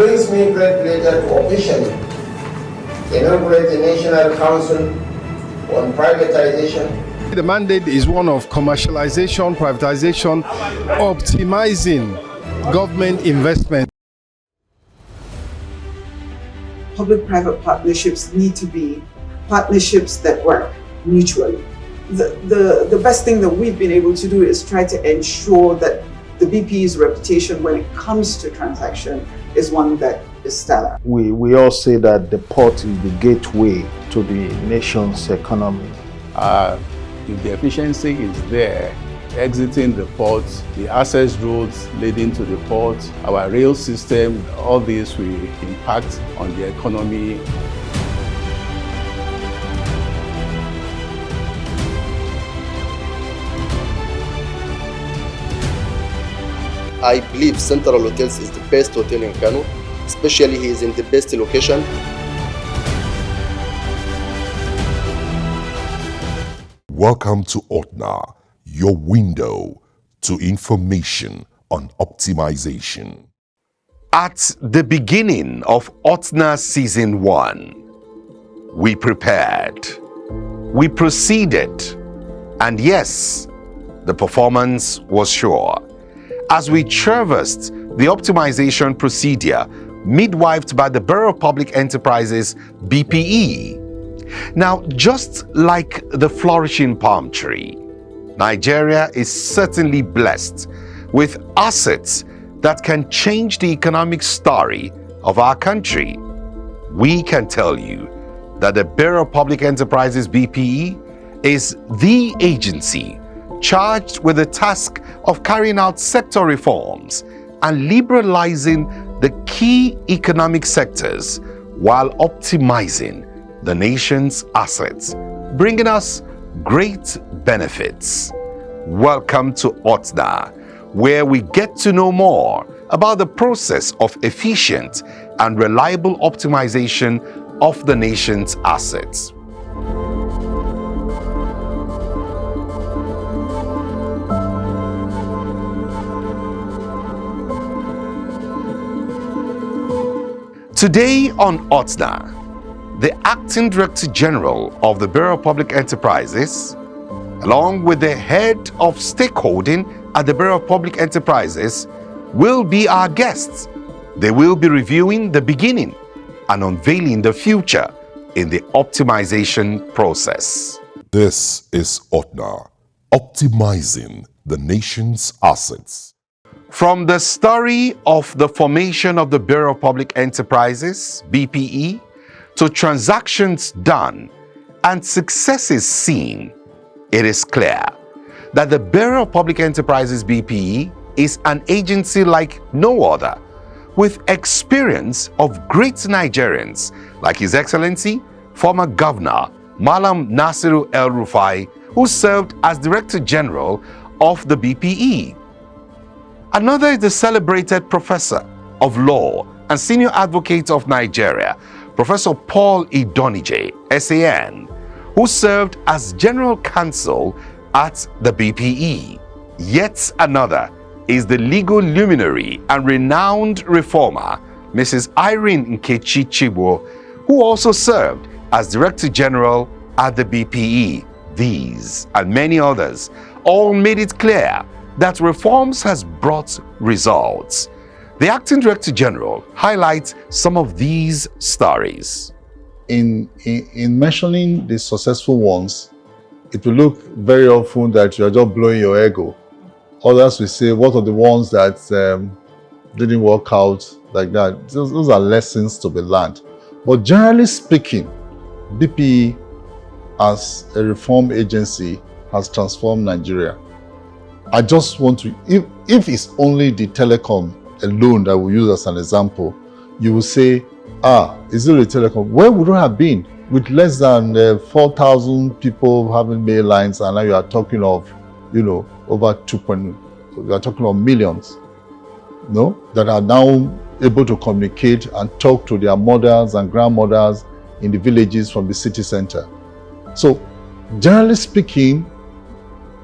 brings me great pleasure to officially inaugurate the National Council on Privatization. The mandate is one of commercialization, privatization, optimizing government investment. Public-private partnerships need to be partnerships that work mutually. The best thing that we've been able to do is try to ensure that the BPE's reputation when it comes to transaction is one that is stellar. We all say that the port is the gateway to the nation's economy. If the efficiency is there, exiting the port, the access roads leading to the port, our rail system, all this will impact on the economy. I believe Central Hotels is the best hotel in Kano, especially he is in the best location. Welcome to OTNA, your window to information on optimization. At the beginning of OTNA Season 1, we prepared, we proceeded, and yes, the performance was sure. As we traversed the optimization procedure midwifed by the Bureau of Public Enterprises, BPE. Now, just like the flourishing palm tree, Nigeria is certainly blessed with assets that can change the economic story of our country. We can tell you that the Bureau of Public Enterprises, BPE, is the agency charged with the task of carrying out sector reforms and liberalizing the key economic sectors while optimizing the nation's assets, bringing us great benefits. Welcome to OTNA, where we get to know more about the process of efficient and reliable optimization of the nation's assets. Today on OTNA, the Acting Director General of the Bureau of Public Enterprises, along with the Head of Stakeholding at the Bureau of Public Enterprises, will be our guests. They will be reviewing the beginning and unveiling the future in the optimization process. This is OTNA, optimizing the nation's assets. From the story of the formation of the Bureau of Public Enterprises, BPE, to transactions done and successes seen, it is clear that the Bureau of Public Enterprises, BPE, is an agency like no other, with experience of great Nigerians like His Excellency, former Governor Malam Nasiru El-Rufai, who served as Director General of the BPE. Another is the celebrated Professor of Law and Senior Advocate of Nigeria, Professor Paul Idonije, SAN, who served as General Counsel at the BPE. Yet another is the legal luminary and renowned reformer, Mrs. Irene Nkechi Chigbo, who also served as Director General at the BPE. These and many others all made it clear that reforms has brought results. The Acting Director General highlights some of these stories. In mentioning the successful ones, it will look very often that you are just blowing your ego. Others will say, what are the ones that didn't work out like that? Those are lessons to be learned. But generally speaking, BPE as a reform agency has transformed Nigeria. I just want to, if it's only the telecom alone that we use as an example, you will say, is it a telecom? Where would it have been with less than 4,000 people having mail lines, and now you are talking of, over 2.0, you are talking of millions, that are now able to communicate and talk to their mothers and grandmothers in the villages from the city center. So, generally speaking,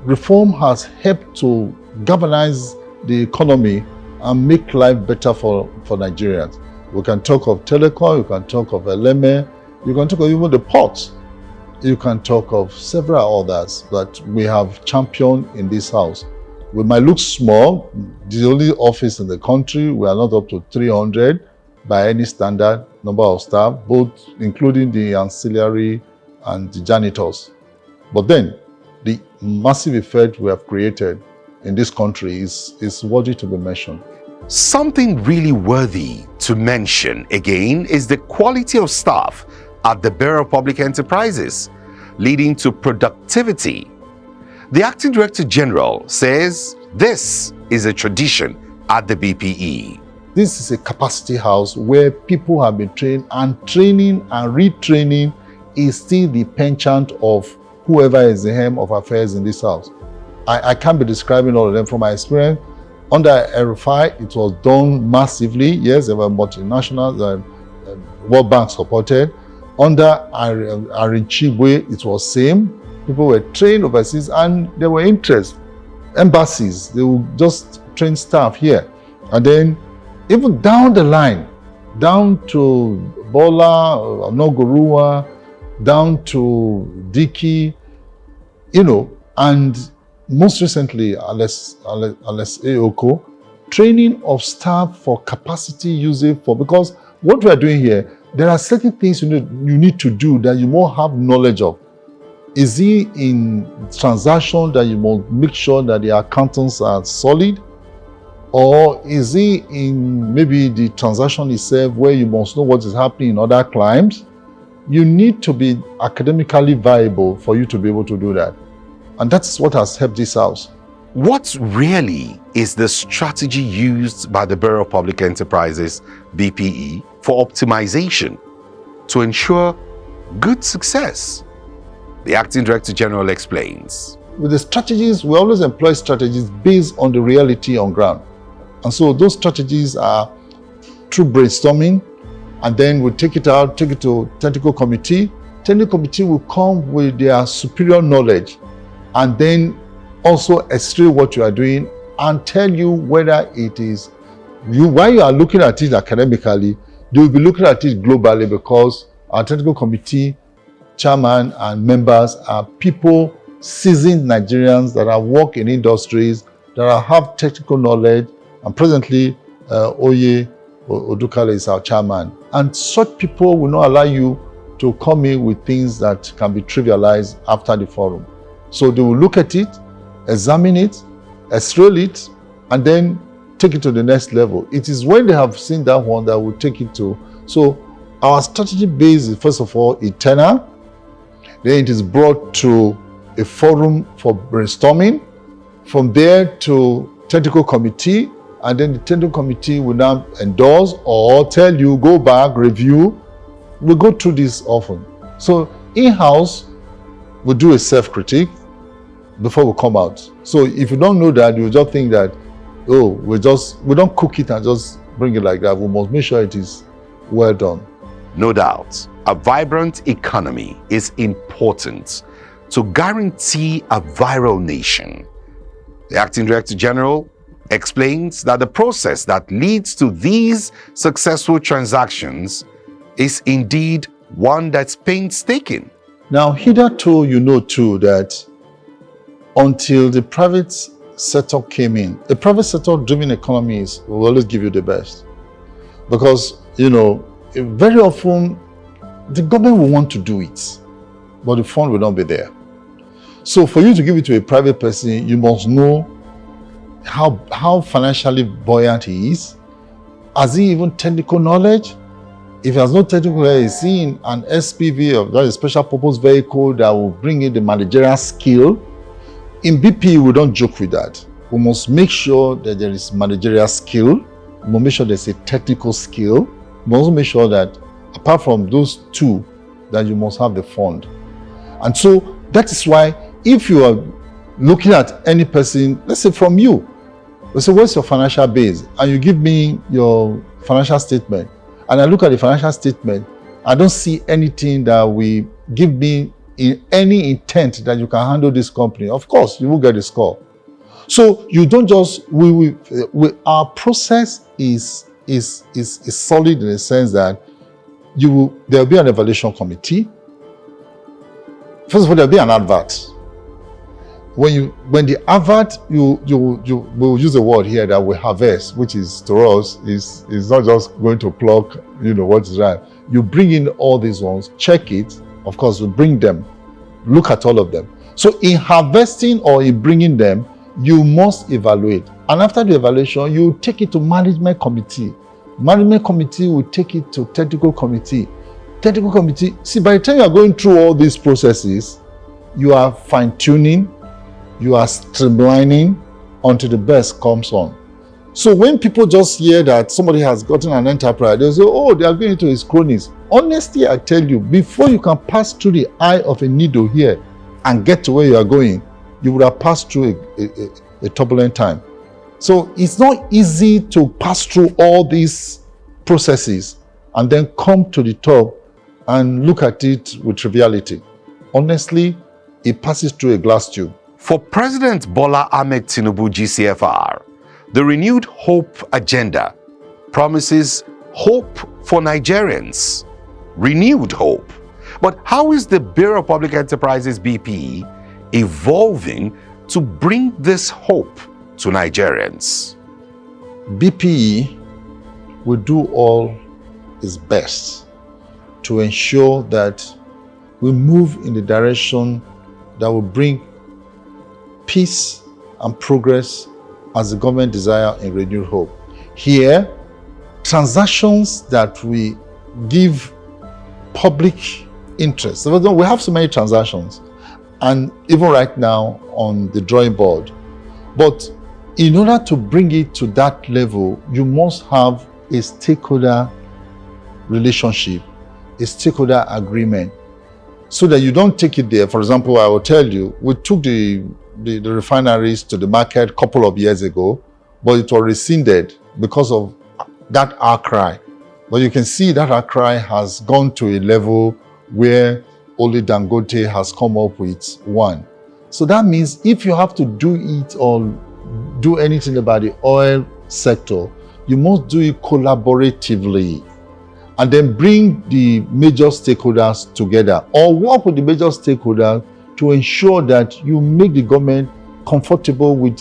reform has helped to galvanize the economy and make life better for Nigerians. We can talk of telecom, you can talk of LMA, you can talk of even the ports. You can talk of several others that we have championed in this house. We might look small, the only office in the country, we are not up to 300 by any standard number of staff, both including the ancillary and the janitors. But then, the massive effect we have created in this country is worthy to be mentioned. Something really worthy to mention again is the quality of staff at the Bureau of Public Enterprises, leading to productivity. The Acting Director General says this is a tradition at the BPE. This is a capacity house where people have been trained, and training and retraining is still the penchant of whoever is the helm of affairs in this house. I can't be describing all of them from my experience. Under RFI, it was done massively. Yes, there were multinationals, World Bank supported. Under Arinchibwe, it was same. People were trained overseas and there were interest. Embassies, they would just train staff here. And then even down the line, down to Bola, Nogorua, down to Diki, and most recently, Alex Eoko, training of staff for capacity usage because what we are doing here, there are certain things you need to do that you won't have knowledge of. Is it in transaction that you must make sure that the accountants are solid? Or is it in maybe the transaction itself where you must know what is happening in other clients? You need to be academically viable for you to be able to do that. And that's what has helped this house. What really is the strategy used by the Bureau of Public Enterprises, BPE, for optimization to ensure good success? The Acting Director General explains. With the strategies, we always employ strategies based on the reality on ground. And so those strategies are through brainstorming, and then we take it out, take it to technical committee. Technical committee will come with their superior knowledge and then also explain what you are doing and tell you whether it is while you are looking at it academically, they will be looking at it globally because our technical committee chairman and members are people, seasoned Nigerians that have worked in industries, that have technical knowledge, and presently Oye Odukale is our chairman. And such people will not allow you to come in with things that can be trivialized after the forum. So they will look at it, examine it, extract it, and then take it to the next level. It is when they have seen that one that will take it to. So our strategy base is first of all internal, then it is brought to a forum for brainstorming, from there to technical committee, and then the technical committee will now endorse or tell you, go back, review. We go through this often. So in-house, we do a self-critique before we come out. So if you don't know that, you just think that, oh, we don't cook it and just bring it like that. We must make sure it is well done. No doubt, a vibrant economy is important to guarantee a viral nation. The Acting Director General explains that the process that leads to these successful transactions is indeed one that's painstaking. Now, hitherto, you know too that until the private sector came in, the private sector driven economies will always give you the best. Because, very often the government will want to do it, but the fund will not be there. So for you to give it to a private person, you must know how financially buoyant he is. Has he even technical knowledge? If he has no technical knowledge, is he in an SPV, or that is a special purpose vehicle that will bring in the managerial skill? In BP, we don't joke with that. We must make sure that there is managerial skill. We must make sure there's a technical skill. We must also make sure that apart from those two, that you must have the fund. And so that is why if you are looking at any person, let's say from you, we say, what's your financial base? And you give me your financial statement. And I look at the financial statement, I don't see anything that will give me in any intent that you can handle this company. Of course, you will get a score. So you don't just, our process is is solid in the sense that there will be an evaluation committee. First of all, there will be an advert. When the advert, we'll use a word here that we harvest, which is to us is not just going to pluck, what is right. You bring in all these ones, check it. Of course, we bring them, look at all of them. So in harvesting or in bringing them, you must evaluate. And after the evaluation, you take it to management committee. Management committee will take it to technical committee. Technical committee, see, by the time you are going through all these processes, you are fine-tuning, you are streamlining until the best comes on. So when people just hear that somebody has gotten an enterprise, they'll say, oh, they are going into his cronies. Honestly, I tell you, before you can pass through the eye of a needle here and get to where you are going, you would have passed through a turbulent time. So it's not easy to pass through all these processes and then come to the top and look at it with triviality. Honestly, it passes through a glass tube. For President Bola Ahmed Tinubu GCFR, the renewed hope agenda promises hope for Nigerians. Renewed hope. But how is the Bureau of Public Enterprises BPE evolving to bring this hope to Nigerians? BPE will do all its best to ensure that we move in the direction that will bring peace and progress as the government desire in renewed hope. Here, transactions that we give public interest. We have so many transactions, and even right now on the drawing board. But in order to bring it to that level, you must have a stakeholder relationship, a stakeholder agreement, so that you don't take it there. For example, I will tell you, we took the refineries to the market a couple of years ago, but it was rescinded because of that outcry. But you can see that outcry has gone to a level where only Dangote has come up with one. So that means if you have to do it or do anything about the oil sector, you must do it collaboratively and then bring the major stakeholders together or work with the major stakeholders to ensure that you make the government comfortable with,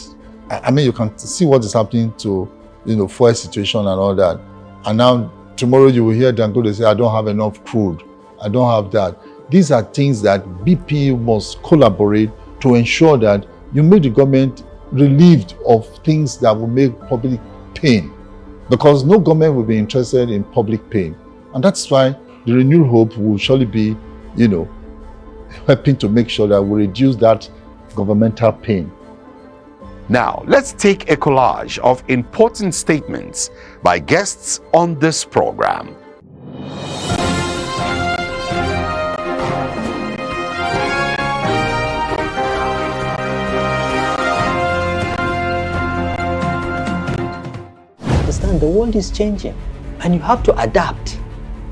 you can see what is happening to, fuel situation and all that. And now tomorrow you will hear Dangote say, I don't have enough crude. I don't have that. These are things that BPE must collaborate to ensure that you make the government relieved of things that will make public pain. Because no government will be interested in public pain. And that's why the renewed hope will surely be, helping to make sure that we reduce that governmental pain. Now, let's take a collage of important statements by guests on this program. Understand, the world is changing and you have to adapt.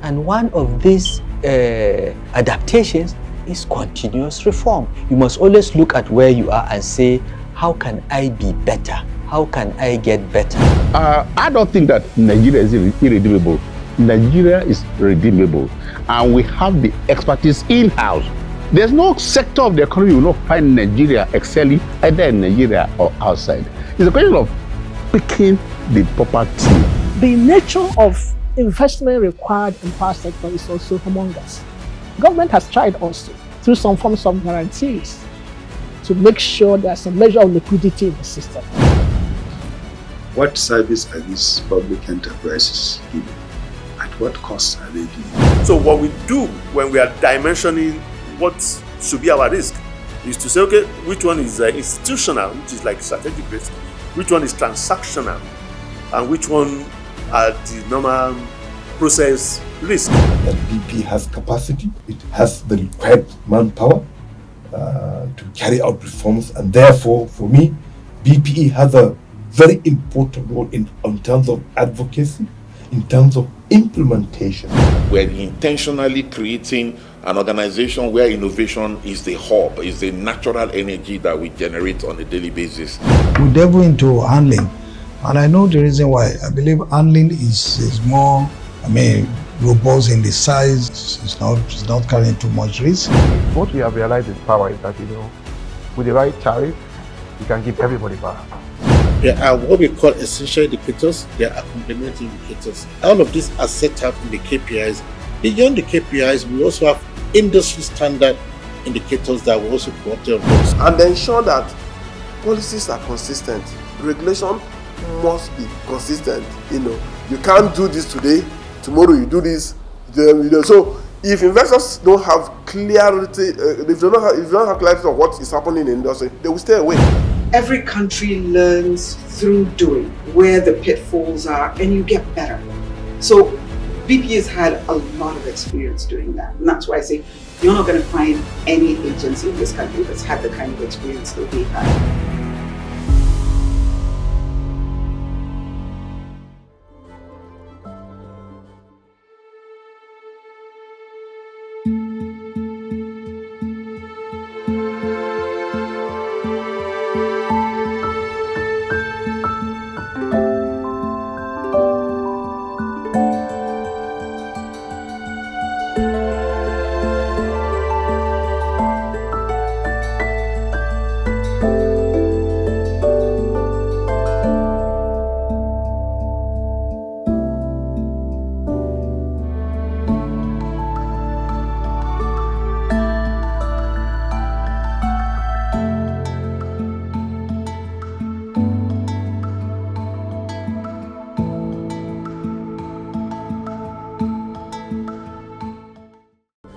And one of these adaptations is continuous reform. You must always look at where you are and say, how can I be better? How can I get better? I don't think that Nigeria is irredeemable. Nigeria is redeemable, and we have the expertise in-house. There's no sector of the economy you will not find Nigeria excelling, either in Nigeria or outside. It's a question of picking the proper team. The nature of investment required in power sector is also humongous. Government has tried also through some forms of guarantees to make sure there's some measure of liquidity in the system. What service are these public enterprises giving? At what cost are they giving? So what we do when we are dimensioning what should be our risk is to say, okay, which one is institutional, which is like strategic risk, which one is transactional, and which one are the normal process risk. That BP has capacity, it has the required manpower to carry out reforms, and therefore, for me, BPE has a very important role in terms of advocacy, in terms of implementation. We're intentionally creating an organization where innovation is the hub, is the natural energy that we generate on a daily basis. We delve into handling And I know the reason why. I believe handling is more, robust in the size. It's not carrying too much risk. What we have realized in power is that, with the right tariff, you can give everybody power. There are what we call essential indicators, there are complementary indicators. All of these are set out in the KPIs. Beyond the KPIs, we also have industry standard indicators that we also put on those. And ensure that policies are consistent. Regulation must be consistent. You can't do this today, tomorrow you do this. So if investors don't have clarity, if they don't have clarity of what is happening in the industry, they will stay away. Every country learns through doing where the pitfalls are, and you get better. So BP has had a lot of experience doing that, and that's why I say you're not going to find any agency in this country that's had the kind of experience that we have.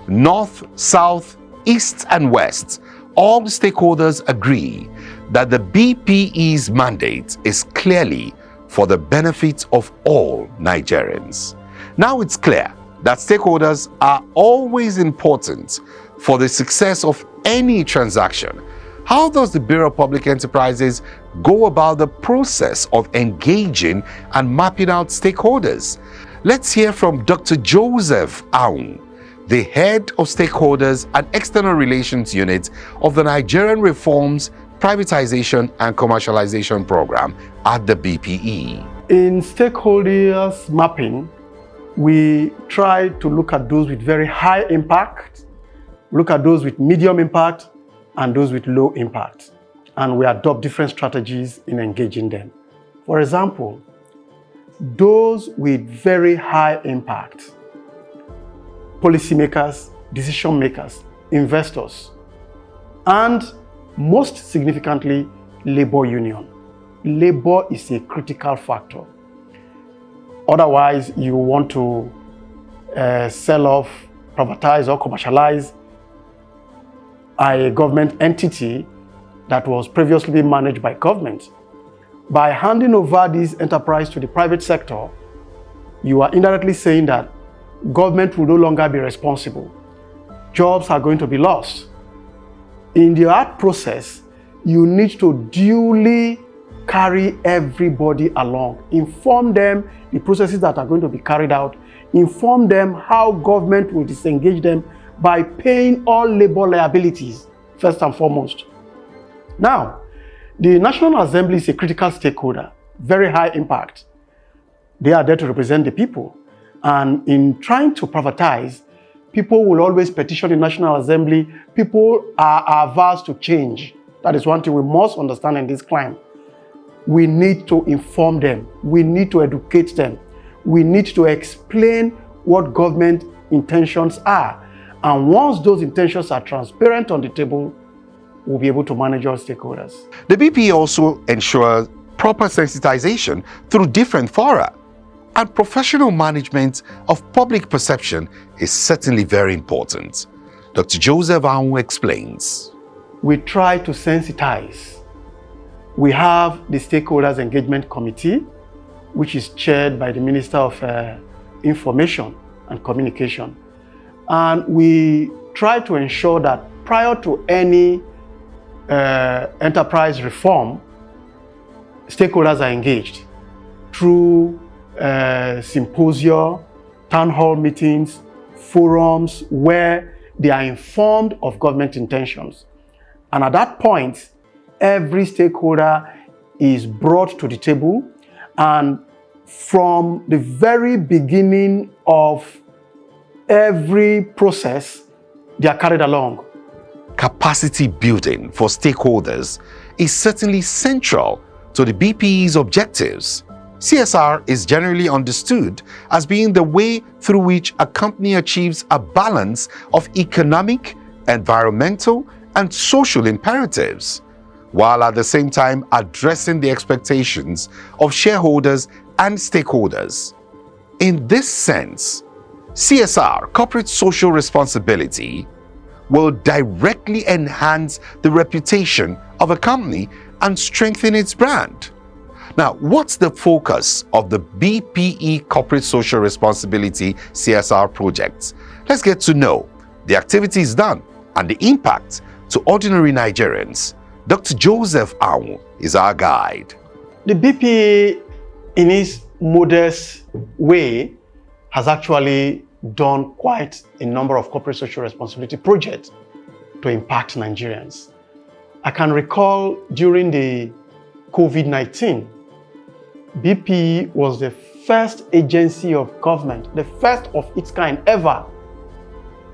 North, South, East and West, all stakeholders agree that the BPE's mandate is clearly for the benefit of all Nigerians. Now it's clear that stakeholders are always important for the success of any transaction. How does the Bureau of Public Enterprises go about the process of engaging and mapping out stakeholders? Let's hear from Dr. Joseph Aung, the head of Stakeholders and External Relations Unit of the Nigerian Reforms, Privatization and Commercialization Program at the BPE. In stakeholders mapping, we try to look at those with very high impact, look at those with medium impact, and those with low impact. And we adopt different strategies in engaging them. For example, those with very high impact, policymakers, decision makers, investors, and most significantly, labor union. Labor is a critical factor. Otherwise, you want to sell off, privatize or commercialize a government entity that was previously managed by government. By handing over this enterprise to the private sector, you are indirectly saying that government will no longer be responsible. Jobs are going to be lost. In the art process, you need to duly carry everybody along. Inform them the processes that are going to be carried out. Inform them how government will disengage them by paying all labor liabilities, first and foremost. Now, the National Assembly is a critical stakeholder, very high impact. They are there to represent the people. And in trying to privatize, people will always petition the National Assembly. People are averse to change. That is one thing we must understand in this climate. We need to inform them. We need to educate them. We need to explain what government intentions are. And once those intentions are transparent on the table, we'll be able to manage our stakeholders. The BPE also ensures proper sensitization through different fora. And professional management of public perception is certainly very important. Dr. Joseph Aung explains. We try to sensitize. We have the Stakeholders Engagement Committee, which is chaired by the Minister of Information and Communication. And we try to ensure that prior to any enterprise reform, stakeholders are engaged through symposia, town hall meetings, forums where they are informed of government intentions. And at that point, every stakeholder is brought to the table And from the very beginning of every process, they are carried along. Capacity building for stakeholders is certainly central to the BPE's objectives. CSR is generally understood as being the way through which a company achieves a balance of economic, environmental, and social imperatives, while at the same time addressing the expectations of shareholders and stakeholders. In this sense, CSR, corporate social responsibility, will directly enhance the reputation of a company and strengthen its brand. Now, what's the focus of the BPE Corporate Social Responsibility CSR project? Let's get to know the activities done and the impact to ordinary Nigerians. Dr. Joseph Awu is our guide. The BPE, in its modest way, has actually done quite a number of corporate social responsibility projects to impact Nigerians. I can recall during the COVID-19, BPE was the first agency of government, the first of its kind ever,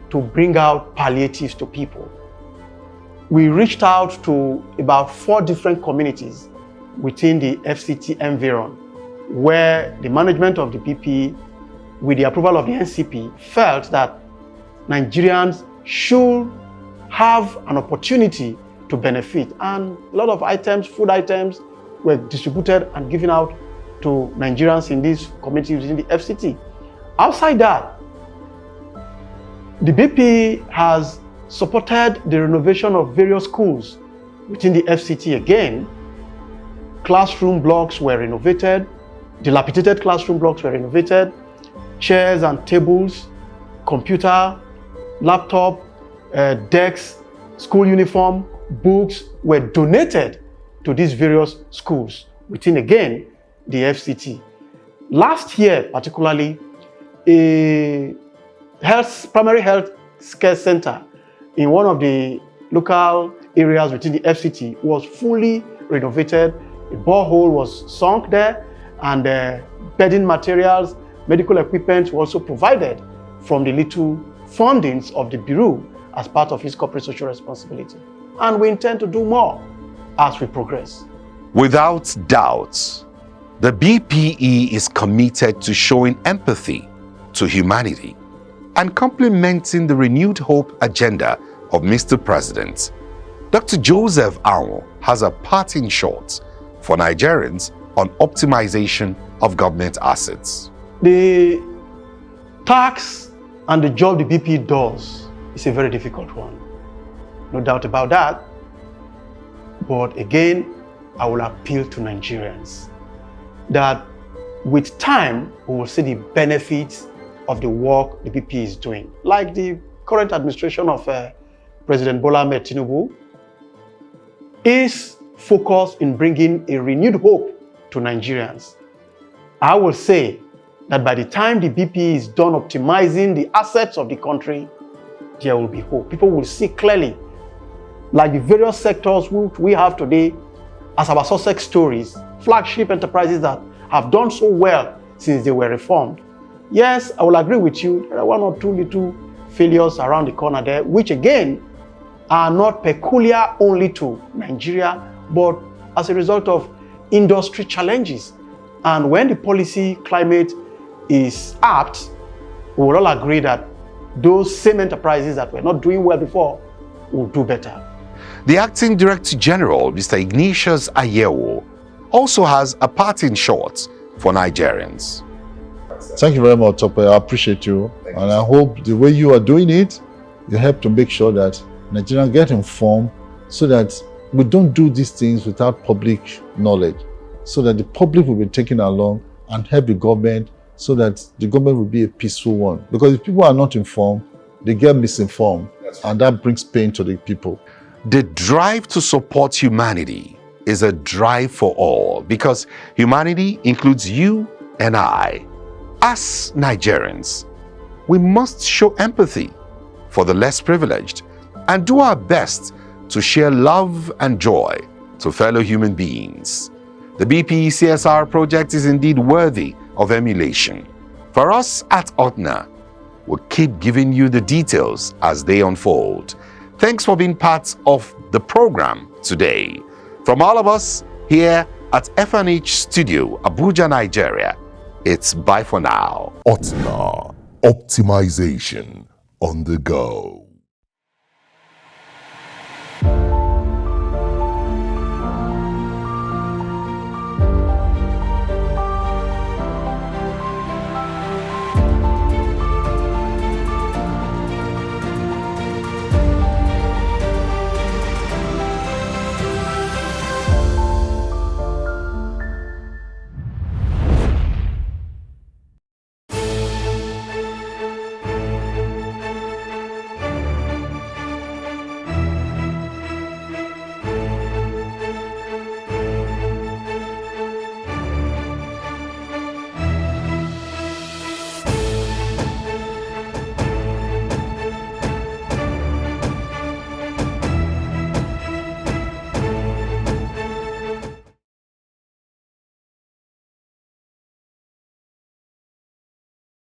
to bring out palliatives to people. We reached out to about 4 different communities within the FCT environ, where the management of the BPE, with the approval of the NCP, felt that Nigerians should have an opportunity to benefit. And a lot of items, food items, were distributed and given out to Nigerians in these communities within the FCT. Outside that, the BPE has supported the renovation of various schools within the FCT again. Classroom blocks were renovated, dilapidated classroom blocks were renovated, chairs and tables, computer, laptop, desks, school uniform, books were donated to these various schools within, again, the FCT. Last year, particularly, a primary health care center in one of the local areas within the FCT was fully renovated. A borehole was sunk there, and bedding materials, medical equipment were also provided from the little fundings of the Bureau as part of its corporate social responsibility. And we intend to do more as we progress. Without doubt, the BPE is committed to showing empathy to humanity and complementing the renewed hope agenda of Mr. President. Dr. Joseph Awu has a parting shot for Nigerians on optimization of government assets. The task and the job the BPE does is a very difficult one. No doubt about that. But again, I will appeal to Nigerians that with time, we will see the benefits of the work the BPE is doing. Like the current administration of President Bola Ahmed Tinubu is focused in bringing a renewed hope to Nigerians. I will say that by the time the BPE is done optimizing the assets of the country, there will be hope. People will see clearly, like the various sectors which we have today as our success stories, flagship enterprises that have done so well since they were reformed. Yes, I will agree with you, there are 1 or 2 little failures around the corner there, which again are not peculiar only to Nigeria, but as a result of industry challenges. And when the policy climate is apt, we will all agree that those same enterprises that were not doing well before will do better. The Acting Director General, Mr. Ignatius Ayewo, also has a parting shot for Nigerians. Thank you very much, Tope. I appreciate you. And I hope the way you are doing it, you help to make sure that Nigerians get informed so that we don't do these things without public knowledge, so that the public will be taken along and help the government so that the government will be a peaceful one. Because if people are not informed, they get misinformed, and that brings pain to the people. The drive to support humanity is a drive for all, because humanity includes you and I. As Nigerians, we must show empathy for the less privileged and do our best to share love and joy to fellow human beings. The BPE CSR project is indeed worthy of emulation. For us at OTNA, we'll keep giving you the details as they unfold. Thanks for being part of the program today. From all of us here at FNH Studio, Abuja, Nigeria, it's bye for now. OTNA, optimization on the go.